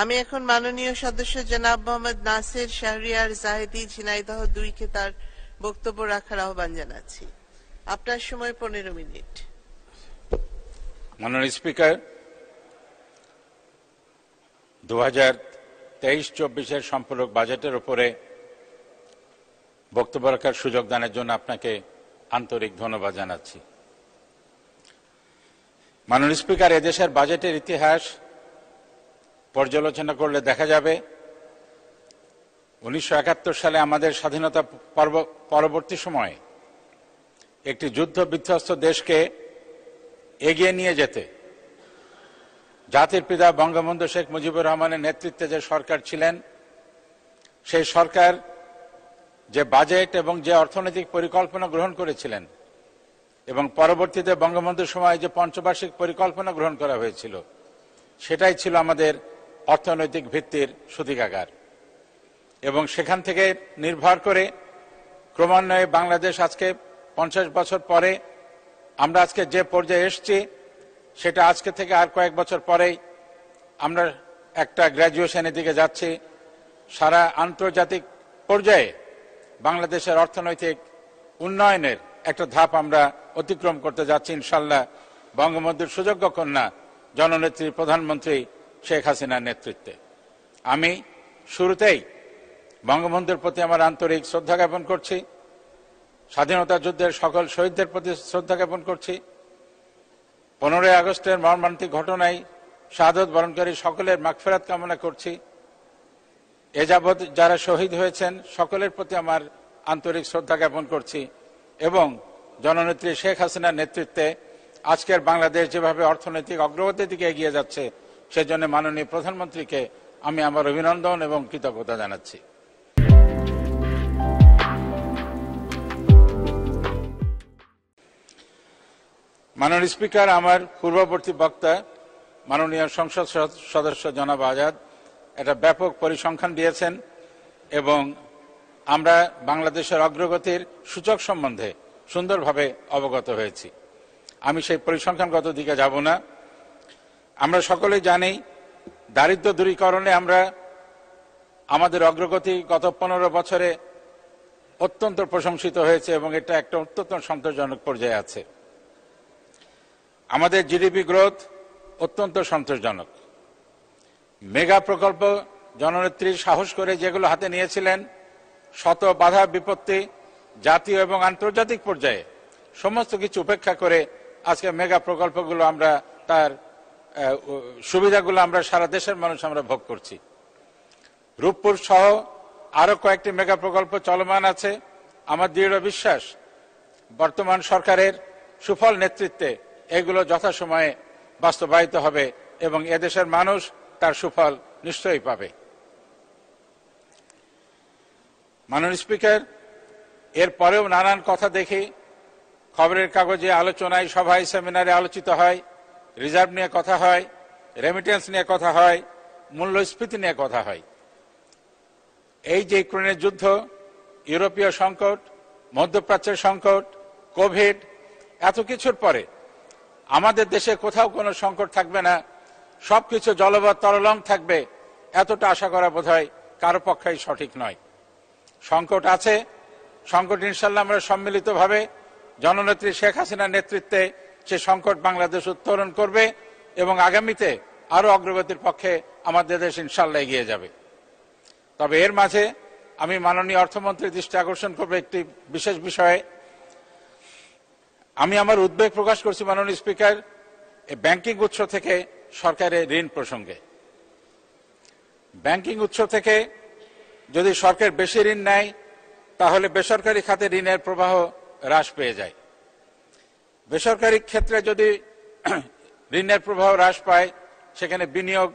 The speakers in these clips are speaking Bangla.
আমি এখন মাননীয় সদস্য জনাব মোহাম্মদ নাসির শাহরিয়ার জাহেদি ঝিনাইদহ 2 কে তার বক্তব্য রাখার আহ্বান জানাচ্ছি। আপনার সময় 15 মিনিট। মাননীয় স্পিকার, 2023-24 সম্পূরক বাজেটের উপরে বক্তব্য রাখার সুযোগ দানের জন্য আপনাকে আন্তরিক ধন্যবাদ জানাচ্ছি। মাননীয় স্পিকার, এদেশের বাজেটের ইতিহাস পর্যালোচনা করলে দেখা যাবে 1971 সালে আমাদের স্বাধীনতা পরবর্তী সময়ে একটি যুদ্ধ বিধ্বস্ত দেশকে এগিয়ে নিয়ে যেতে জাতির পিতা বঙ্গবন্ধু শেখ মুজিবুর রহমানের নেতৃত্বে যে সরকার ছিলেন, সেই সরকার যে বাজেট এবং যে অর্থনৈতিক পরিকল্পনা গ্রহণ করেছিলেন এবং পরবর্তীতে বঙ্গবন্ধুর সময় যে পঞ্চবার্ষিক পরিকল্পনা গ্রহণ করা হয়েছিল, সেটাই ছিল আমাদের অর্থনৈতিক ভিত্তির সূতিকাগার। এবং সেখান থেকে নির্ভর করে ক্রমান্বয়ে বাংলাদেশ আজকে 50 বছর পরে আমরা আজকে যে পর্যায়ে এসেছি, সেটা আজকে থেকে আর কয়েক বছর পরেই আমরা একটা গ্র্যাজুয়েশনের দিকে যাচ্ছি। সারা আন্তর্জাতিক পর্যায়ে বাংলাদেশের অর্থনৈতিক উন্নয়নের একটা ধাপ আমরা অতিক্রম করতে যাচ্ছি ইনশাল্লাহ, বঙ্গবন্ধুর সুযোগ্য কন্যা জননেত্রী প্রধানমন্ত্রী শেখ হাসিনার নেতৃত্বে। আমি শুরুতেই বঙ্গবন্ধুর প্রতি আমার আন্তরিক শ্রদ্ধা জ্ঞাপন করছি, স্বাধীনতা যুদ্ধের সকল শহীদদের প্রতি শ্রদ্ধা জ্ঞাপন করছি। 15 আগস্টের মর্মান্তিক ঘটনায় শাহাদত বরণকারী সকলের মাগফিরাত কামনা করছি। এ যাবৎ যারা শহীদ হয়েছেন সকলের প্রতি আমার আন্তরিক শ্রদ্ধা জ্ঞাপন করছি এবং জননেত্রী শেখ হাসিনার নেতৃত্বে আজকের বাংলাদেশ যেভাবে অর্থনৈতিক অগ্রগতির দিকে এগিয়ে যাচ্ছে, সেজন্য মাননীয় প্রধানমন্ত্রীকে আমি আমার অভিনন্দন এবং কৃতজ্ঞতা জানাচ্ছি। মাননীয় স্পিকার, আমার পূর্ববর্তী বক্তা মাননীয় সংসদ সদস্য জনাব আজাদ একটা ব্যাপক পরিসংখ্যান দিয়েছেন এবং আমরা বাংলাদেশের অগ্রগতির সূচক সম্বন্ধে সুন্দরভাবে অবগত হয়েছি। আমি সেই পরিসংখ্যানগত দিকে যাব না। আমরা সকলেই জানি দারিদ্র্য দূরীকরণে আমরা আমাদের অগ্রগতি গত 15 বছরে অত্যন্ত প্রশংসিত হয়েছে এবং এটা একটা অত্যন্ত সন্তোষজনক পর্যায়ে আছে। আমাদের জিডিপি গ্রোথ অত্যন্ত সন্তোষজনক। মেগা প্রকল্প জননেত্রী সাহস করে যেগুলো হাতে নিয়েছিলেন, শত বাধা বিপত্তি জাতীয় এবং আন্তর্জাতিক পর্যায়ে সমস্ত কিছু উপেক্ষা করে আজকে মেগা প্রকল্পগুলো আমরা তার সুবিধাগুলো আমরা সারা দেশের মানুষ আমরা ভোগ করছি। রূপপুর সহ আরো কয়েকটি মেগা প্রকল্প চলমান আছে। আমার দৃঢ় বিশ্বাস বর্তমান সরকারের সুফল নেতৃত্বে এগুলো যথাসময়ে বাস্তবায়িত হবে এবং এদেশের মানুষ তার সুফল নিশ্চয়ই পাবে। মাননীয় স্পিকার, এরপরেও নানান কথা দেখি, খবরের কাগজে, আলোচনায়, সভায়, সেমিনারে আলোচিত হয়, রিজার্ভ নিয়ে কথা হয়, রেমিটেন্স নিয়ে কথা হয়, মূল্যস্ফীতি নিয়ে কথা হয়। এই যে ইউক্রেনের যুদ্ধ, ইউরোপীয় সংকট, মধ্যপ্রাচ্যের সংকট, কোভিড, এত কিছুর পরে আমাদের দেশে কোথাও কোনো সংকট থাকবে না, সবকিছু জলবৎ তরলং থাকবে, এতটা আশা করা বোধহয় কারো পক্ষেই সঠিক নয়। সংকট আছে, সংকট ইনশাল্লাহ আমরা সম্মিলিতভাবে জননেত্রী শেখ হাসিনার নেতৃত্বে সে সংকট বাংলাদেশ উত্তরণ করবে এবং আগামীতে আরো অগ্রগতির পক্ষে আমাদের দেশ ইনশাল্লাহ এগিয়ে যাবে। তবে এর মাঝে আমি মাননীয় অর্থমন্ত্রীর দৃষ্টি আকর্ষণ করব একটি বিশেষ বিষয়ে। আমি আমার উদ্বেগ প্রকাশ করছি মাননীয় স্পিকার, ব্যাংকিং উৎস থেকে সরকারের ঋণ প্রসঙ্গে। ব্যাংকিং উৎস থেকে যদি সরকার বেশি ঋণ নেয়, তাহলে বেসরকারি খাতে ঋণের প্রবাহ হ্রাস পেয়ে যায়। বেসরকারি ক্ষেত্রে যদি ঋণের প্রবাহ হ্রাস পায়, সেখানে বিনিয়োগ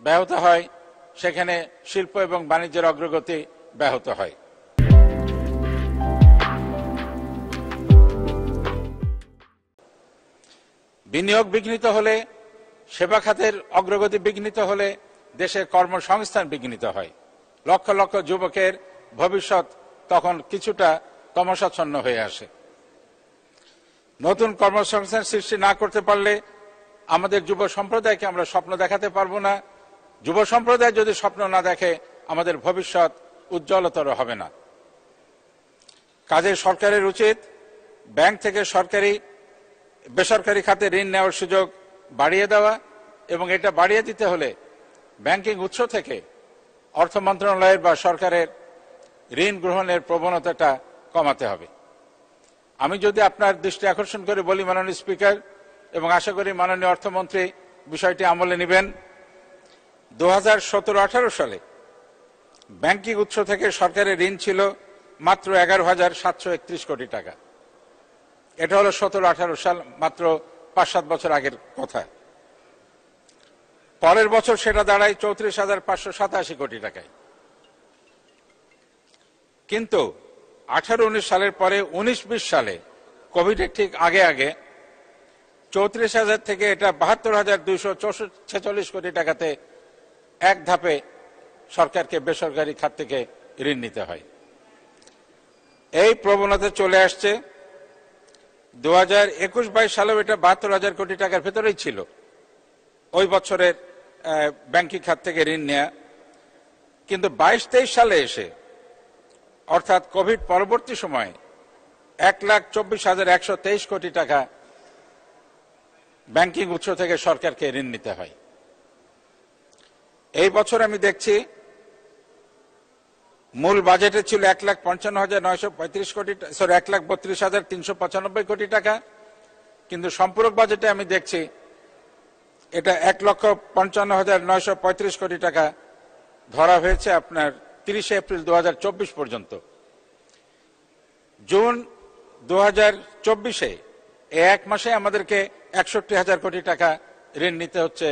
ব্যাহত হয়, সেখানে শিল্প এবং বাণিজ্যের অগ্রগতি ব্যাহত হয়। বিনিয়োগ বিঘ্নিত হলে, সেবা খাতের অগ্রগতি বিঘ্নিত হলে দেশের কর্মসংস্থান বিঘ্নিত হয়। লক্ষ লক্ষ যুবকের ভবিষ্যৎ তখন কিছুটা তমসাচ্ছন্ন হয়ে আসে। নতুন কর্মসংস্থান সৃষ্টি না করতে পারলে আমাদের যুব সম্প্রদায়কে আমরা স্বপ্ন দেখাতে পারবো না, যুব সম্প্রদায় যদি স্বপ্ন না দেখে আমাদের ভবিষ্যৎ উজ্জ্বলতর হবে না। কাজে সরকারের উচিত ব্যাংক থেকে বেসরকারি খাতে ঋণ নেওয়ার সুযোগ বাড়িয়ে দেওয়া, এবং এটা বাড়িয়ে দিতে হলে ব্যাংকিং উৎস থেকে অর্থ মন্ত্রণালয়ের বা সরকারের ঋণ গ্রহণের প্রবণতাটা কমাতে হবে। আমি যদি আপনার দৃষ্টি আকর্ষণ করে বলি মাননীয় স্পিকার, এবং আশা করি মাননীয় অর্থমন্ত্রী বিষয়টি আমলে নেবেন, 2017-18 সালে ব্যাংকিং উৎস থেকে সরকারের ঋণ ছিল মাত্র 11,731 কোটি টাকা। এটা হলো 17-18 সাল, মাত্র 5-7 বছর আগের কথা। পরের বছর সেটা দাঁড়ায় 34,587 কোটি টাকায়। কিন্তু 18-19 সালের পরে 19-20 সালে কোভিডের ঠিক আগে 34,000 থেকে এটা 72,246 কোটি টাকাতে এক ধাপে সরকারকে বেসরকারি খাত থেকে ঋণ নিতে হয়। এই প্রবণতা চলে আসছে। 2021-22 সালেও এটা 72,000 কোটি টাকার ভেতরেই ছিল ওই বছরের ব্যাংকিং খাত থেকে ঋণ নেয়া। কিন্তু 22-23 সালে এসে, অর্থাৎ কোভিড পরবর্তী সময়ে 1,24,123 কোটি টাকা ব্যাংকিং উৎস থেকে সরকারকে ঋণ নিতে হয়। এই বছর আমি দেখছি মূল বাজেটে ছিল 1,55,935 কোটি, 1,32,395 কোটি টাকা, কিন্তু সম্পূরক বাজেটে আমি দেখছি এটা 1,55,935 কোটি টাকা ধরা হয়েছে আপনার 30 এপ্রিল 2024 পর্যন্ত। জুন 2024-এ এক মাসে আমাদেরকে 61,000 কোটি টাকা ঋণ নিতে হচ্ছে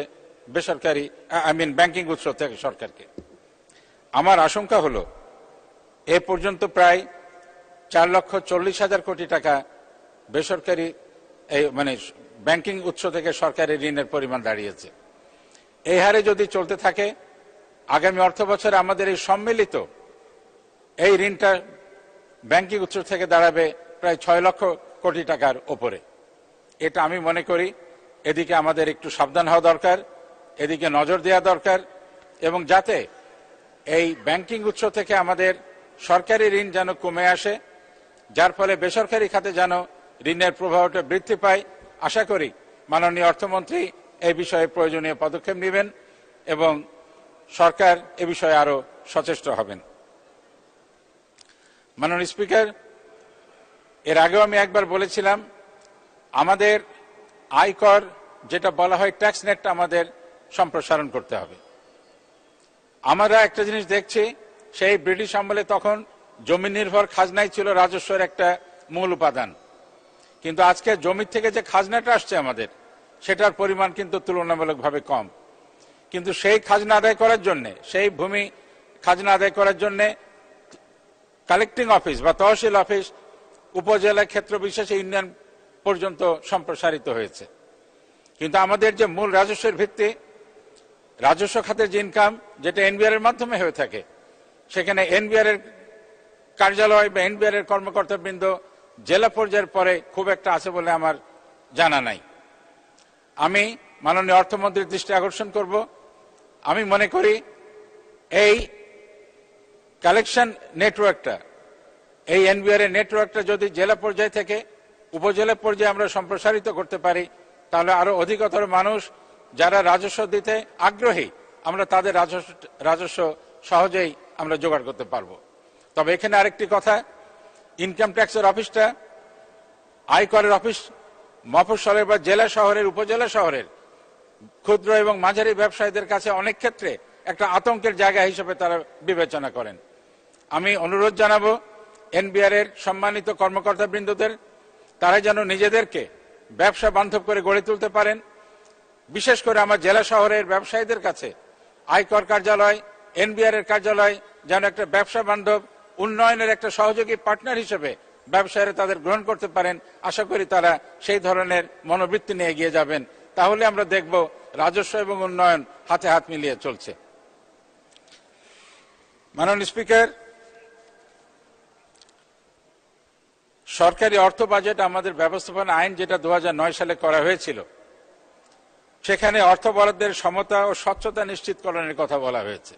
ব্যাংকিং উৎস থেকে সরকারকে। আমার আশঙ্কা হলো এ পর্যন্ত প্রায় 4,40,000 কোটি টাকা বেসরকারি ব্যাংকিং উৎস থেকে সরকারি ঋণের পরিমাণ দাঁড়িয়েছে। এই হারে যদি চলতে থাকে আগামী অর্থ বছরে আমাদের এই সম্মিলিত এই ঋণটা ব্যাংকিং উৎস থেকে দাঁড়াবে প্রায় 6 লক্ষ কোটি টাকার ওপরে। এটা আমি মনে করি এদিকে আমাদের একটু সাবধান হওয়া দরকার, এদিকে নজর দেওয়া দরকার, এবং যাতে এই ব্যাংকিং উৎস থেকে আমাদের সরকারি ঋণ যেন কমে আসে, যার ফলে বেসরকারি খাতে যেন ঋণের প্রবাহটা বৃদ্ধি পায়। আশা করি মাননীয় অর্থমন্ত্রী এই বিষয়ে প্রয়োজনীয় পদক্ষেপ নেবেন এবং সরকার এ বিষয়ে আরো সচেষ্ট হবেন। মাননীয় স্পিকার, এর আগেও আমি একবার বলেছিলাম আমাদের আয়কর যেটা বলা হয় ট্যাক্স নেটটা আমাদের সম্প্রসারণ করতে হবে। আমরা একটা জিনিস দেখছি, সেই ব্রিটিশ আমলে তখন জমি নির্ভর খাজনাই ছিল রাজস্বের একটা মূল উপাদান, কিন্তু আজকে জমি থেকে যে খাজনাটা আসছে আমাদের সেটার পরিমাণ কিন্তু তুলনামূলকভাবে কম। কিন্তু সেই খাজনা আদায় করার জন্য, সেই ভূমি খাজনা আদায় করার জন্য কালেক্টিং অফিস বা তহসিল অফিস উপজেলা ক্ষেত্র বিশেষে ইউনিয়ন পর্যন্ত সম্প্রসারিত হয়েছে। কিন্তু আমাদের যে মূল রাজস্বের ভিত্তি, রাজস্ব খাতের যে ইনকাম যেটা এনবিআর এর মাধ্যমে হয়ে থাকে, সেখানে এনবিআর এর কার্যালয় বা এনবিআর এর কর্মকর্তাবৃন্দ জেলা পর্যায়ের পরে খুব একটা আছে বলে আমার জানা নাই। আমি মাননীয় অর্থমন্ত্রীর দৃষ্টি আকর্ষণ করব, আমি মনে করি এই কালেকশন নেটওয়ার্কটা, এই এনবিআর এর নেটওয়ার্কটা যদি জেলা পর্যায় থেকে উপজেলা পর্যায়ে আমরা সম্প্রসারিত করতে পারি, তাহলে আরো অধিকতর মানুষ যারা রাজস্ব দিতে আগ্রহী, আমরা তাদের রাজস্ব সহজেই আমরা জোগাড় করতে পারবো। তবে এখানে আরেকটি কথা, ইনকাম ট্যাক্সের অফিসটা, আয়করের অফিস মফস্বলের বা জেলা শহরের উপজেলা শহরের ক্ষুদ্র এবং মাঝারি ব্যবসায়ীদের কাছে অনেক ক্ষেত্রে একটা আতঙ্কের জায়গা হিসেবে তারা বিবেচনা করেন। আমি অনুরোধ জানাবো এনবিআর এর সম্মানিত কর্মকর্তা বৃন্দদের, তারা যেন নিজেদেরকে ব্যবসা বান্ধব করে গড়ে তুলতে পারেন। বিশেষ করে আমার জেলা শহরের ব্যবসায়ীদের কাছে আয়কর কার্যালয়, এনবিআর এর কার্যালয় যেন একটা ব্যবসা বান্ধব উন্নয়নের একটা সহযোগী পার্টনার হিসেবে ব্যবসায়ীরা তাদের গ্রহণ করতে পারেন। আশা করি তারা সেই ধরনের মনোবৃত্তি নিয়ে এগিয়ে যাবেন, তাহলে আমরা দেখব রাজস্ব এবং উন্নয়ন হাতে হাত মিলিয়ে চলছে। মাননীয় স্পিকার, সরকারি অর্থ বাজেট আমাদের ব্যবস্থাপনা আইন যেটা 2009 সালে করা হয়েছিল, সেখানে অর্থ বরাদ্দের সমতা ও স্বচ্ছতা নিশ্চিতকরণের কথা বলা হয়েছে।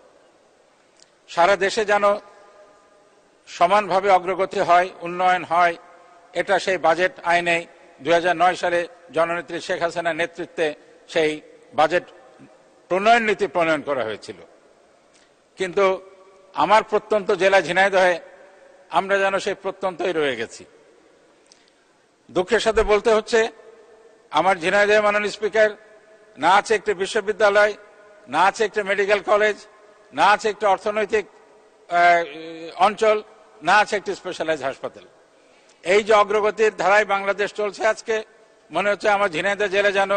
সারা দেশে যেন সমানভাবে অগ্রগতি হয়, উন্নয়ন হয়, এটা সেই বাজেট আইনে 2009 সালে জননেত্রী শেখ হাসিনার নেতৃত্বে সেই বাজেট প্রণয়ন নীতি প্রণয়ন করা হয়েছিল। কিন্তু আমার প্রত্যন্ত জেলা ঝিনাইদহে আমরা যেন সেই প্রত্যন্তই রয়ে গেছি। দুঃখের সাথে বলতে হচ্ছে, আমার ঝিনাইদহে মাননীয় স্পিকার না আছে একটি বিশ্ববিদ্যালয়, না আছে একটি মেডিকেল কলেজ, না আছে একটি অর্থনৈতিক অঞ্চল, না আছে একটি স্পেশালাইজ হাসপাতাল। এই যে অগ্রগতির ধারায় বাংলাদেশ চলছে আজকে, মনে হচ্ছে আমার ঝিনাইদহ জেলা যেন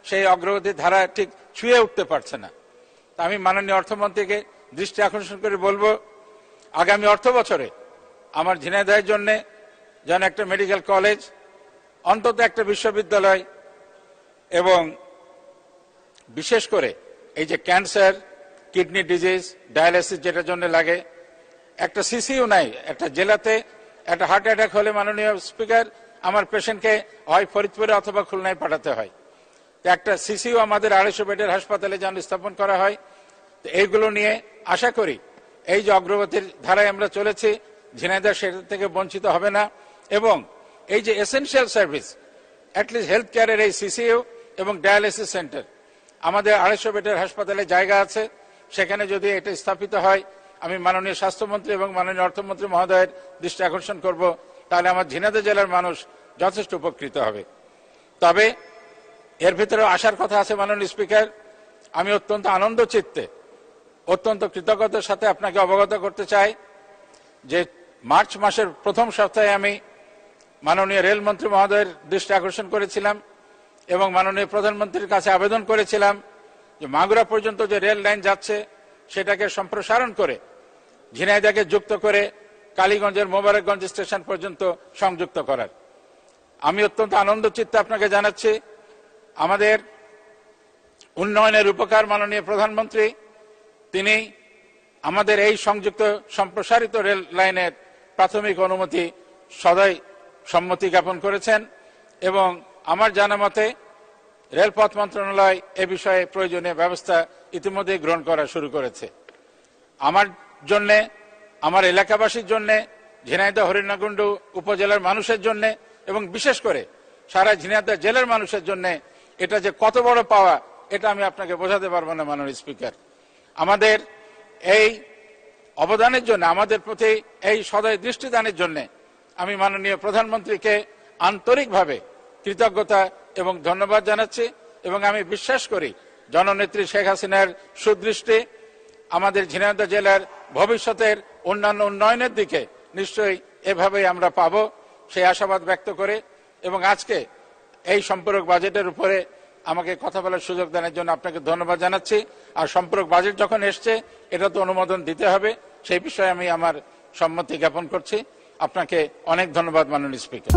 সেই অগ্রগতির ধারা ঠিক ছুঁয়ে উঠতে পারছে না। আমি মাননীয় অর্থমন্ত্রীকে দৃষ্টি আকর্ষণ করে বলবো, আগামী অর্থ বছরে আমার ঝিনাইদহের জন্য যেন একটা মেডিকেল কলেজ, অন্তত একটা বিশ্ববিদ্যালয় এবং বিশেষ করে এই যে ক্যান্সার, কিডনি ডিজিজ, ডায়ালিসিস যেটার জন্য লাগে, একটা সিসিইউ নাই। একটা জেলাতে একটা হার্ট অ্যাটাক হলে মাননীয় স্পিকার আমার পেশেন্টকে হয় ফরিদপুরে অথবা খুলনায় পাঠাতে হয়। একটা সিসিইউ আমাদের 250 বেডের হাসপাতালে যেন স্থাপন করা হয়। এইগুলো নিয়ে আশা করি এই যে অগ্রগতির ধারায় আমরা চলেছি, ঝিনাইদহ সেটা থেকে বঞ্চিত হবে না। এবং এই যে এসেনশিয়াল সার্ভিস, অ্যাটলিস্ট হেলথ কেয়ারের এই সিসিইউ এবং ডায়ালিসিস সেন্টার, আমাদের 250 বেডের হাসপাতালে জায়গা আছে, সেখানে যদি এটা স্থাপিত হয়, আমি মাননীয় স্বাস্থ্যমন্ত্রী এবং মাননীয় অর্থমন্ত্রী মহোদয়ের দৃষ্টি আকর্ষণ করব, তাহলে আমার ঝিনাইদহ জেলার মানুষ যথেষ্ট উপকৃত হবে। তবে এর ভিতরে আসার কথা আছে মাননীয় স্পিকার, আমি অত্যন্ত আনন্দ চিত্তে, অত্যন্ত কৃতজ্ঞতার সাথে আপনাকে অবগত করতে চাই যে মার্চ মাসের প্রথম সপ্তাহে আমি মাননীয় রেলমন্ত্রী মহোদয়ের দৃষ্টি আকর্ষণ করেছিলাম এবং মাননীয় প্রধানমন্ত্রীর কাছে আবেদন করেছিলাম যে মাগুরা পর্যন্ত যে রেল লাইন যাচ্ছে সেটাকে সম্প্রসারণ করে ঝিনাইদহকে যুক্ত করে কালীগঞ্জের মোবারকগঞ্জ স্টেশন পর্যন্ত সংযুক্ত করার। আমি অত্যন্ত আনন্দ চিত্তে আপনাকে জানাচ্ছি, আমাদের উন্নয়নের উপকার মাননীয় প্রধানমন্ত্রী তিনি আমাদের এই সংযুক্ত সম্প্রসারিত রেল লাইনের প্রাথমিক অনুমতি সদয় সম্মতি জ্ঞাপন করেছেন এবং আমার জানা মতে রেলপথ মন্ত্রণালয় এ বিষয়ে প্রয়োজনীয় ব্যবস্থা ইতিমধ্যে গ্রহণ করা শুরু করেছে। আমার জন্য, আমার এলাকাবাসীর জন্য, ঝিনাইদহ হরিণাকুণ্ডু উপজেলার মানুষের জন্য এবং বিশেষ করে সারা ঝিনাইদহ জেলার মানুষের জন্য এটা যে কত বড় পাওয়া, এটা আমি আপনাকে বোঝাতে পারবো না মাননীয় স্পিকার। আমাদের এই অবদানের জন্য, আমাদের প্রতি এই সদয় দৃষ্টিদানের জন্য আমি মাননীয় প্রধানমন্ত্রীকে আন্তরিকভাবে কৃতজ্ঞতা এবং ধন্যবাদ জানাচ্ছি এবং আমি বিশ্বাস করি জননেত্রী শেখ হাসিনার সুদৃষ্টি আমাদের ঝিনাইদহ জেলার ভবিষ্যতের অন্যান্য উন্নয়নের দিকে নিশ্চয়ই এভাবেই আমরা পাবো, সেই আশাবাদ ব্যক্ত করে এবং আজকে এই সম্পূরক বাজেটের উপরে আমাকে কথা বলার সুযোগ দেওয়ার জন্য আপনাকে ধন্যবাদ জানাচ্ছি। আর সম্পূরক বাজেট যখন এসছে এটা তো অনুমোদন দিতে হবে, সেই বিষয়ে আমি আমার সম্মতি জ্ঞাপন করছি। আপনাকে অনেক ধন্যবাদ মাননীয় স্পিকার।